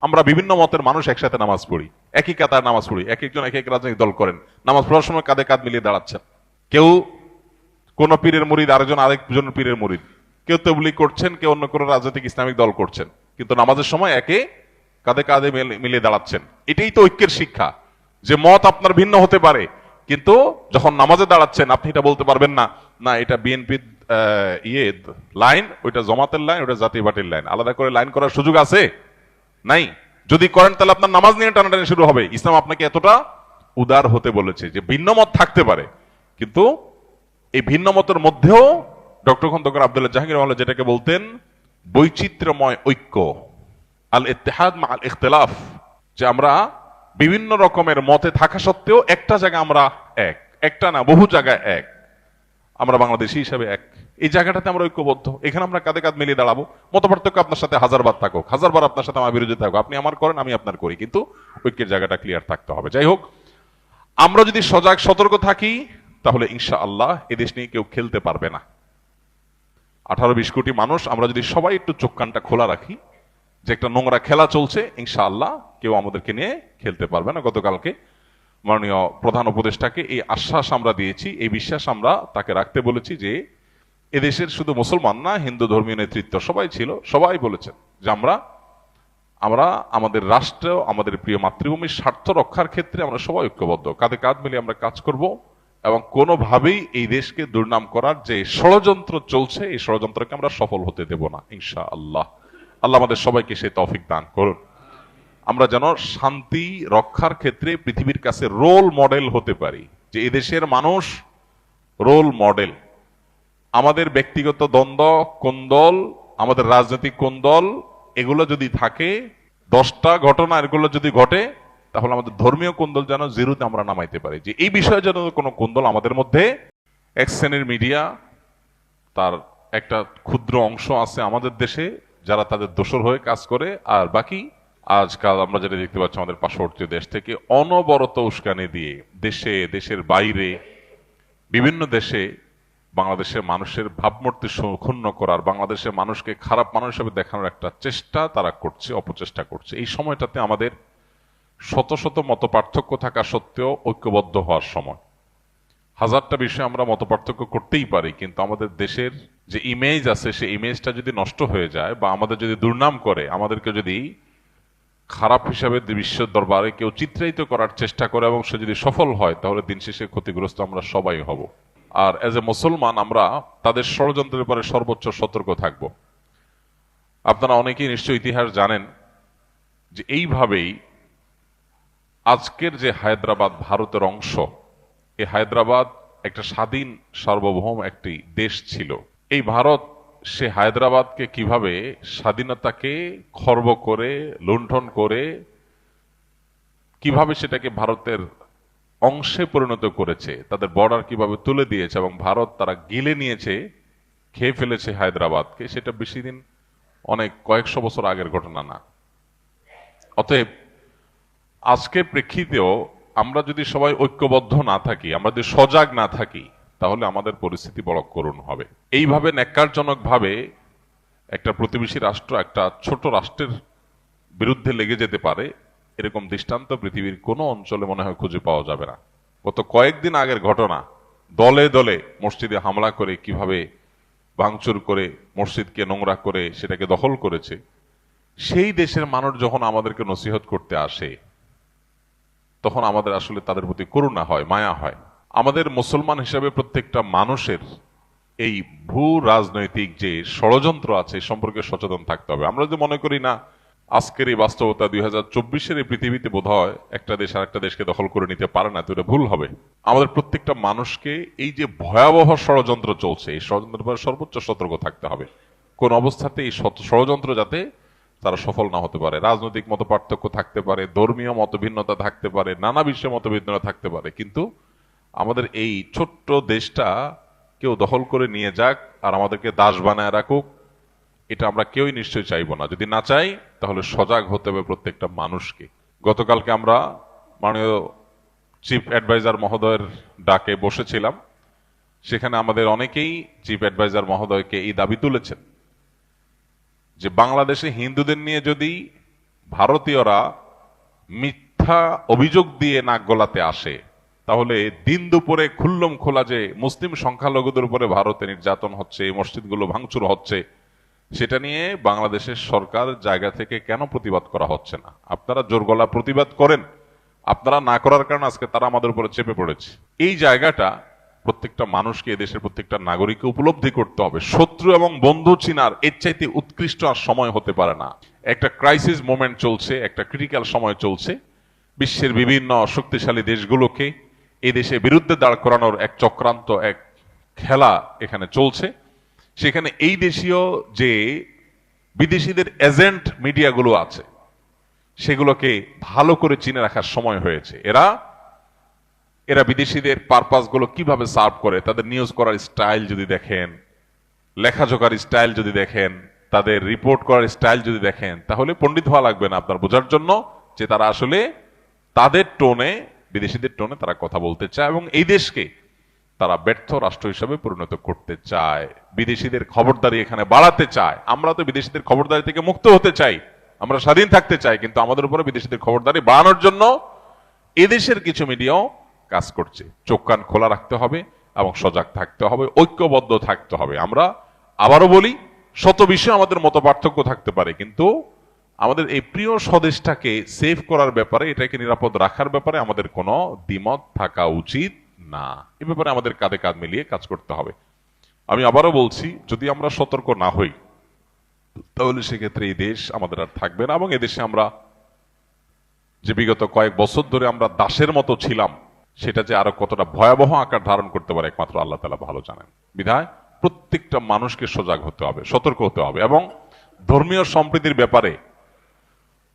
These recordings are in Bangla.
আমরা বিভিন্ন মতের মানুষ একসাথে নামাজ পড়ি, একই কাতার নামাজ পড়ি, এক একজন এক এক রাজনৈতিক দল করেন, নামাজ পড়ার সময় কাঁধে কাঁধ মিলিয়ে দাঁড়াচ্ছেন। কেউ কোন পীরের মুরিদ, আরেকজন পীরের মুরিদ, কেউ তবলিগ করছেন, কেউ অন্য কোনো রাজনৈতিক ইসলামিক দল করছেন, কিন্তু নামাজের সময় একে কাঁধে কাঁধে মিলিয়ে দাঁড়াচ্ছেন। এটাই তো ঐক্যের শিক্ষা, যে মত আপনার ভিন্ন হতে পারে, কিন্তু যখন নামাজে দাঁড়াচ্ছেন আপনি এটা বলতে পারবেন না, না এটা বিএনপির লাইন, ওইটা জমাতের লাইন, ওইটা জাতীয় পার্টির লাইন, আলাদা করে লাইন করার সুযোগ আছে? নাই। যদি করেন তাহলে আপনার নামাজ নিয়ে টানাটানি শুরু হবে। ইসলাম আপনাকে এতটা উদার হতে বলেছে যে ভিন্ন মত থাকতে পারে, কিন্তু এই ভিন্ন মতের মধ্যেও ডক্টর খন্দকার আব্দুল্লাহ জাহাঙ্গীর রহমানুল্লাহ যেটাকে বলতেন বৈচিত্র্যময় ঐক্য, আল ইত্তেহাদ মা আল ইখতিলাফ, যে আমরা বিভিন্ন রকমের মতে থাকা সত্ত্বেও একটা জায়গায় আমরা এক, একটা না বহু জায়গায় এক, আমরা বাংলাদেশী হিসাবে এক, এই জায়গাটাতে আমরা ঐক্যবদ্ধ, এখানে আমরা কাঁধে কাঁধ মিলিয়ে দাঁড়াবো। মত পার্থক্য আপনার সাথে হাজারবার থাকুক, হাজারবার আপনার সাথে আমার বিরোধী থাকুক, আপনি আমার করেন আমি আপনার করি, কিন্তু ঐক্যের জায়গাটা ক্লিয়ার থাকতে হবে। যাই হোক, আমরা যদি সজাগ সতর্ক থাকি তাহলে ইনশাআল্লাহ এদেশ নিয়ে কেউ খেলতে পারবে না। 18-20 কোটি মানুষ আমরা যদি সবাই একটু চোখ কানটা খোলা রাখি যে একটা নোংরা খেলা চলছে, ইনশাআল্লাহ কেউ আমাদেরকে নিয়ে খেলতে পারবে না। গতকালকে মাননীয় প্রধান উপদেষ্টাকে এই আশ্বাস আমরা দিয়েছি, এই বিশ্বাস আমরা তাকে রাখতে বলেছি যে এদেশের শুধু মুসলমান না, হিন্দু ধর্মীয় নেতৃত্ব সবাই ছিল, সবাই বলেছেন যে আমরা আমাদের রাষ্ট্র, আমাদের প্রিয় মাতৃভূমির স্বার্থ রক্ষার ক্ষেত্রে আমরা সবাই ঐক্যবদ্ধ, কাঁধে কাঁধ মিলিয়ে আমরা কাজ করব, এবং কোনোভাবেই এই দেশকে দুর্নাম করার যে ষড়যন্ত্র চলছে এই ষড়যন্ত্রকে আমরা সফল হতে দেব না ইনশাআল্লাহ। আল্লাহ আমাদের সবাইকে সেই তৌফিক দান করুন। আমরা যেন শান্তি রক্ষার ক্ষেত্রে পৃথিবীর কাছে রোল মডেল হতে পারি, যে এদেশের মানুষ রোল মডেল। আমাদের ব্যক্তিগত দ্বন্দ্ব, কোন্দল, আমাদের রাজনৈতিক কোন্দল, এগুলো যদি থাকে, 10টা ঘটনা এগুলো যদি ঘটে, তাহলে আমাদের ধর্মীয় কোন্দল যেন জিরোতে আমরা নামাইতে পারি, যে এই বিষয়ে যেন কোনো কোন্দল আমাদের মধ্যে। এক শ্রেণীর মিডিয়া, তার একটা ক্ষুদ্র অংশ আছে আমাদের দেশে যারা তাদের দোসর হয়ে কাজ করে, আর বাকি আজকাল আমরা যেটা দেখতে পাচ্ছি আমাদের পার্শ্ববর্তী দেশ থেকে অনবরত উস্কানি দিয়ে দেশে, দেশের বাইরে, বিভিন্ন দেশে বাংলাদেশের মানুষের ভাবমূর্তি ক্ষুণ্ণ করার, বাংলাদেশের মানুষকে খারাপ মানুষ হিসেবে দেখানোর একটা চেষ্টা তারা করছে, অপচেষ্টা করছে। এই সময়টাতে আমাদের শত শত মত পার্থক্য থাকা সত্ত্বেও ঐক্যবদ্ধ হওয়ার সময়। হাজারটা বিষয়ে আমরা মত পার্থক্য করতেই পারি, কিন্তু আমাদের দেশের যে ইমেজ আছে সেই ইমেজটা যদি নষ্ট হয়ে যায়, বা আমাদের যদি দুর্নাম করে, আমাদেরকে যদি খারাপ হিসাবে বিশ্বের দরবারে কেউ চিত্রায়িত করার চেষ্টা করে এবং সে যদি সফল হয়, তাহলে দিন শেষে ক্ষতিগ্রস্ত আমরা সবাই হব। আর এজ এ মুসলমান আমরা তাদের ষড়যন্ত্রের ব্যাপারে সর্বোচ্চ সতর্ক থাকব। আপনারা অনেকেই নিশ্চয় ইতিহাস জানেন যে এইভাবেই আজকের যে হায়দ্রাবাদ ভারতের অংশ, এই হায়দ্রাবাদ একটা স্বাধীন সার্বভৌম একটি দেশ ছিল। এই ভারত সে হায়দ্রাবাদকে কিভাবে স্বাধীনতাকে খর্ব করে, লুণ্ঠন করে, কিভাবে সেটাকে ভারতের অংশে পরিণত করেছে, তাদের বর্ডার কিভাবে তুলে দিয়েছে, এবং ভারত তারা গিলে নিয়েছে, খেয়ে ফেলেছে হায়দ্রাবাদকে, সেটা বেশি দিন, অনেক কয়েকশো বছর আগের ঘটনা না। অতএব আজকের প্রেক্ষিতেও আমরা যদি সবাই ঐক্যবদ্ধ না থাকি, আমরা যদি সজাগ না থাকি, তাহলে আমাদের পরিস্থিতি বড় করুণ হবে। এইভাবে ন্যাক্কারজনক ভাবে একটা প্রতিবেশী রাষ্ট্র একটা ছোট রাষ্ট্রের বিরুদ্ধে লেগে যেতে পারে, এরকম দৃষ্টান্ত পৃথিবীর কোনো অঞ্চলে মনে হয় খুঁজে পাওয়া যাবে না। গত কয়েকদিন আগের ঘটনা, দলে দলে মসজিদে হামলা করে কিভাবে ভাঙচুর করে মসজিদকে নোংরা করে সেটাকে দখল করেছে, সেই দেশের মানুষ যখন আমাদেরকে নসিহত করতে আসে, তখন আমাদের আসলে তাদের প্রতি করুণা হয়, মায়া হয়। আমাদের মুসলমান হিসাবে প্রত্যেকটা মানুষের এই ভূ রাজনৈতিক যে ষড়যন্ত্র আছে সম্পর্কে সচেতন থাকতে হবে। আমরা যদি মনে করি না আজকের এই বাস্তবতা 2024-এর এই পৃথিবীতে বোধহয় একটা দেশ আর একটা দেশকে দখল করে নিতে পারে না, তো এটা ভুল হবে। আমাদের প্রত্যেকটা মানুষকে এই যে ভয়াবহ ষড়যন্ত্র চলছে, এই ষড়যন্ত্রের ব্যাপারে সর্বোচ্চ সতর্ক থাকতে হবে। কোন অবস্থাতে এই ষড়যন্ত্র যাতে তারা সফল না হতে পারে। রাজনৈতিক মত পার্থক্য থাকতে পারে, ধর্মীয় মতভিন্নতা থাকতে পারে, নানা বিষয়ে মতভিন্নতা থাকতে পারে, কিন্তু আমাদের এই ছোট্ট দেশটা কেউ দখল করে নিয়ে যাক আর আমাদেরকে দাস বানায় রাখুক, এটা আমরা কেউই নিশ্চয়ই চাইবো না। যদি না চাই তাহলে সজাগ হতে হবে প্রত্যেকটা মানুষকে। গতকালকে আমরা মাননীয় চিফ অ্যাডভাইজার মহোদয়ের ডাকে বসেছিলাম, সেখানে আমাদের অনেকেই চিফ অ্যাডভাইজার মহোদয়কে এই দাবি তুলেছেন যে বাংলাদেশে হিন্দুদের নিয়ে যদি ভারতীয়রা মিথ্যা অভিযোগ দিয়ে নাক গলাতে আসে, তাহলে দিন দুপুরে খুল্লম খোলা যে মুসলিম সংখ্যালঘুদের উপরে ভারতে নির্যাতন হচ্ছে, মসজিদগুলো ভাঙচুর হচ্ছে, সেটা নিয়ে বাংলাদেশের সরকার জায়গা থেকে কেন প্রতিবাদ করা হচ্ছে না? আপনারা জোর গলা প্রতিবাদ করেন, আপনারা না করার কারণে আজকে তারা আমাদের উপরে চেপে পড়েছে। এই জায়গাটা প্রত্যেকটা মানুষকে, এদেশের প্রত্যেকটা নাগরিককে উপলব্ধি করতে হবে। শত্রু এবং বন্ধু চিনার এর চাইতে উৎকৃষ্ট আর সময় হতে পারে না। একটা ক্রাইসিস মোমেন্ট চলছে, একটা ক্রিটিক্যাল সময় চলছে। বিশ্বের বিভিন্ন শক্তিশালী দেশগুলোকে এই দেশে বিরুদ্ধে দাঁড় করানোর এক চক্রান্ত, এক খেলা এখানে চলছে। সেখানে এই দেশীয় যে বিদেশিদের এজেন্ট মিডিয়াগুলো আছে, সেগুলোকে ভালো করে চিনে রাখার সময় হয়েছে। এরা বিদেশিদের পারপাস গুলো কিভাবে সার্ভ করে, তাদের নিউজ করার স্টাইল যদি দেখেন, লেখাজোকার স্টাইল যদি দেখেন, তাদের রিপোর্ট করার স্টাইল যদি দেখেন, তাহলে পণ্ডিত হওয়া লাগবে না আপনার বোঝার জন্য যে তারা আসলে তাদের টোনে, বিদেশিদের টোনে তারা কথা বলতে চায় এবং এই দেশকে তারা ব্যর্থ রাষ্ট্র হিসাবে পরিণত করতে চায়, বিদেশিদের খবরদারি এখানে বাড়াতে চায়। আমরা তো বিদেশিদের খবরদারি থেকে মুক্ত হতে চাই, আমরা স্বাধীন থাকতে চাই, কিন্তু আমাদের উপরে বিদেশিদের খবরদারি বাড়ানোর জন্য এদেশের কিছু মিডিয়াও কাজ করছে। চোখ কান খোলা রাখতে হবে এবং সজাগ থাকতে হবে, ঐক্যবদ্ধ থাকতে হবে। আমরা আবারও বলি, শত বিষয়ে আমাদের মত পার্থক্য থাকতে পারে, কিন্তু আমাদের এই প্রিয় স্বদেশটাকে সেভ করার ব্যাপারে, এটাকে নিরাপদ রাখার ব্যাপারে আমাদের কোনো দ্বিমত থাকা উচিত না। এ ব্যাপারে আমাদের কাঁধে কাঁধ মিলিয়ে কাজ করতে হবে। আমি আবারও বলছি, যদি আমরা সতর্ক না হই তাহলে সেক্ষেত্রে এই দেশ আমাদের আর থাকবে না এবং এদেশে আমরা যে বিগত কয়েক বছর ধরে আমরা দাসের মতো ছিলাম, সেটা যে আরো কতটা ভয়াবহ আকার ধারণ করতে পারে একমাত্র আল্লাহ তাআলা ভালো জানেন। বিধায় প্রত্যেকটা মানুষকে সজাগ হতে হবে, সতর্ক হতে হবে এবং ধর্মীয় সম্প্রীতির ব্যাপারে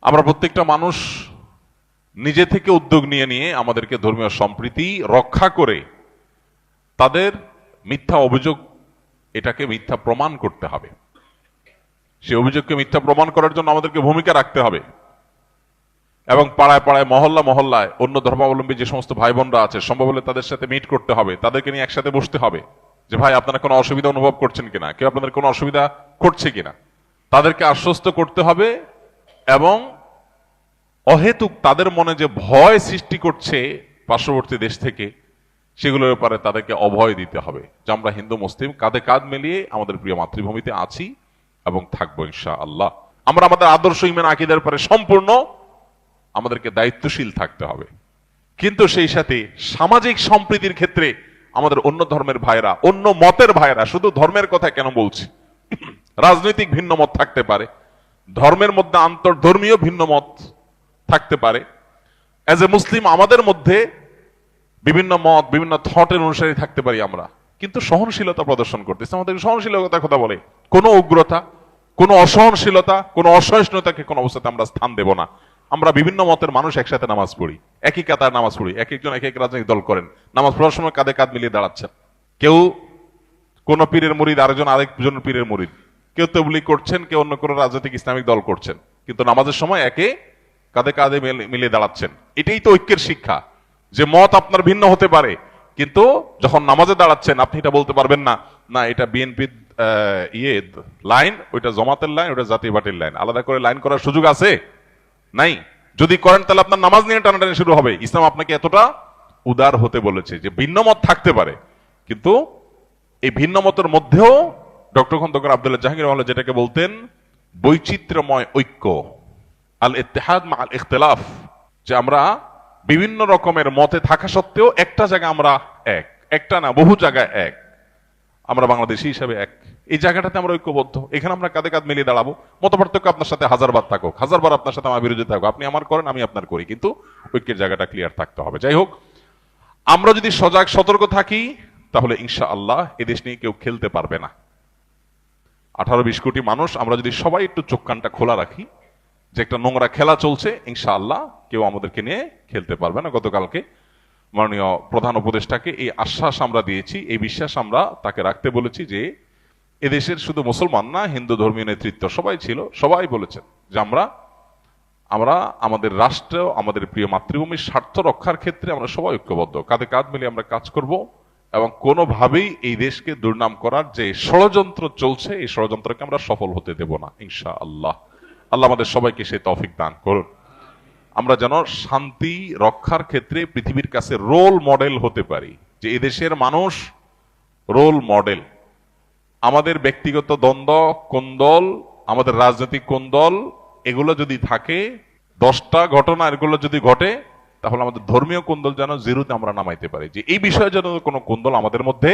আমরা প্রত্যেকটা মানুষ নিজে থেকে উদ্যোগ নিয়ে নিয়ে আমাদেরকে ধর্মীয় সম্প্রীতি রক্ষা করে তাদের মিথ্যা অভিযোগ, এটাকে মিথ্যা প্রমাণ করতে হবে। সেই অভিযোগকে মিথ্যা প্রমাণ করার জন্য আমাদেরকে ভূমিকা রাখতে হবে এবং পাড়ায় পাড়ায়, মহল্লা মহল্লায় অন্য ধর্মাবলম্বী যে সমস্ত ভাই বোনরা আছে, সম্ভব হলে তাদের সাথে মিট করতে হবে, তাদেরকে নিয়ে একসাথে বসতে হবে যে ভাই আপনারা কোনো অসুবিধা অনুভব করছেন কিনা, কেউ আপনাদের কোনো অসুবিধা করছে কিনা, তাদেরকে আশ্বস্ত করতে হবে এবং অহেতুক তাদের মনে যে ভয় সৃষ্টি করছে পার্শ্ববর্তী দেশ থেকে, সেগুলোর ব্যাপারে তাদেরকে অভয় দিতে হবে যে আমরা হিন্দু মুসলিম কাঁধে কাঁধ মিলিয়ে আমাদের প্রিয় মাতৃভূমিতে আছি এবং থাকবো ইনশাআল্লাহ। আমরা আমাদের আদর্শ ঈমান আকীদার ব্যাপারে সম্পূর্ণ আমাদেরকে দায়িত্বশীল থাকতে হবে, কিন্তু সেই সাথে সামাজিক সম্প্রীতির ক্ষেত্রে আমাদের অন্য ধর্মের ভাইরা, অন্য মতের ভাইরা, শুধু ধর্মের কথা কেন বলছি, রাজনৈতিক ভিন্ন মত থাকতে পারে, ধর্মের মধ্যে আন্তর্ধর্মীয় ভিন্ন মত থাকতে পারে। এজ এ মুসলিম আমাদের মধ্যে বিভিন্ন মত, বিভিন্ন থটের অনুসারী থাকতে পারি আমরা, কিন্তু সহনশীলতা প্রদর্শন করতেছে। আমাদের সহনশীলতার কথা বলে, কোনো উগ্রতা, কোনো অসহনশীলতা, কোনো অসহিষ্ণুতাকে কোনো অবস্থাতে আমরা স্থান দেব না। আমরা বিভিন্ন মতের মানুষ একসাথে নামাজ পড়ি, একই কাতার নামাজ পড়ি, এক একজন এক এক রাজনৈতিক দল করেন, নামাজ পড়ার সময় কাঁধে কাঁধ মিলিয়ে দাঁড়াচ্ছেন। কেউ কোন পীরের মুরিদ, আরেকজন পীরের মুরিদ, কেউ তাবলীগ করছেন, কেউ অন্য কোনো রাজনৈতিক ইসলামিক দল করছেন, কিন্তু নামাজের সময় একে কাঁধে কাঁধে মিলিয়ে দাঁড়াচ্ছেন। এটাই তো ঐক্যের শিক্ষা, যে মত আপনার ভিন্ন হতে পারে, কিন্তু যখন নামাজে দাঁড়াচ্ছেন আপনি এটা বলতে পারবেন না, না এটা বিএনপির লাইন, ওইটা জামাতের লাইন, ওইটা জাতীয় পার্টির লাইন, আলাদা করে লাইন করার সুযোগ আছে? নাই। যদি করেন তাহলে আপনার নামাজ নিয়ে টানাটানি শুরু হবে। ইসলাম আপনাকে এতটা উদার হতে বলেছে যে ভিন্ন মত থাকতে পারে, কিন্তু এই ভিন্ন মতের মধ্যেও ডক্টর খন্দকার আব্দুল্লাহ জাহাঙ্গীর যেটাকে বলতেন বৈচিত্র্যময় ঐক্য, আল ইত্তেহাদ মা আল ইখতিলাফ, যে আমরা বিভিন্ন রকমের মতে থাকা সত্ত্বেও একটা জায়গা আমরা এক, একটা না বহু জায়গায় এক, আমরা বাংলাদেশী হিসাবে এক। এই জায়গাটাতে আমরা ঐক্যবদ্ধ, এখানে আমরা কাঁধে কাঁধ মিলিয়ে দাঁড়াবো। মত পার্থক্য আপনার সাথে হাজারবার থাকুক, হাজারবার আপনার সাথে আমার বিরোধী থাকুক, আপনি আমার করেন আমি আপনার করি, কিন্তু ঐক্যের জায়গাটা ক্লিয়ার থাকতে হবে। যাই হোক, আমরা যদি সজাগ সতর্ক থাকি তাহলে ইনশাআল্লাহ এদেশ নিয়ে কেউ খেলতে পারবে না। 18-20 কোটি মানুষ আমরা যদি সবাই একটু চোখ কানটা খোলা রাখি যে একটা নোংরা খেলা চলছে, ইনশাআল্লাহ কেউ আমাদেরকে নিয়ে খেলতে পারবে না। গতকালকে মাননীয় প্রধান উপদেষ্টাকে এই আশ্বাস আমরা দিয়েছি, এই বিশ্বাস আমরা তাকে রাখতে বলেছি যে এদেশের শুধু মুসলমান না, হিন্দু ধর্মীয় নেতৃত্ব সবাই ছিল, সবাই বলেছেন যে আমরা আমাদের রাষ্ট্র, আমাদের প্রিয় মাতৃভূমির স্বার্থ রক্ষার ক্ষেত্রে আমরা সবাই ঐক্যবদ্ধ, কাঁধে কাঁধ মিলিয়ে আমরা কাজ করব এবং কোনোভাবেই এই দেশকে দুর্নাম করার যে ষড়যন্ত্র চলছে, এই ষড়যন্ত্রকে আমরা সফল হতে দেব না ইনশাআল্লাহ। আল্লাহ আমাদের সবাইকে সেই তৌফিক দান করুন। আমরা যেন শান্তি রক্ষার ক্ষেত্রে পৃথিবীর কাছে রোল মডেল হতে পারি, যে এদেশের মানুষ রোল মডেল। আমাদের ব্যক্তিগত দ্বন্দ্ব, কোন্দল, আমাদের রাজনৈতিক কোন্দল, এগুলো যদি থাকে, 10টা ঘটনা এগুলো যদি ঘটে, তাহলে আমাদের ধর্মীয় কোন্দল যেন জিরোতে আমরা নামাইতে পারি, যে এই বিষয়ে যেন কোনো কোন্দল আমাদের মধ্যে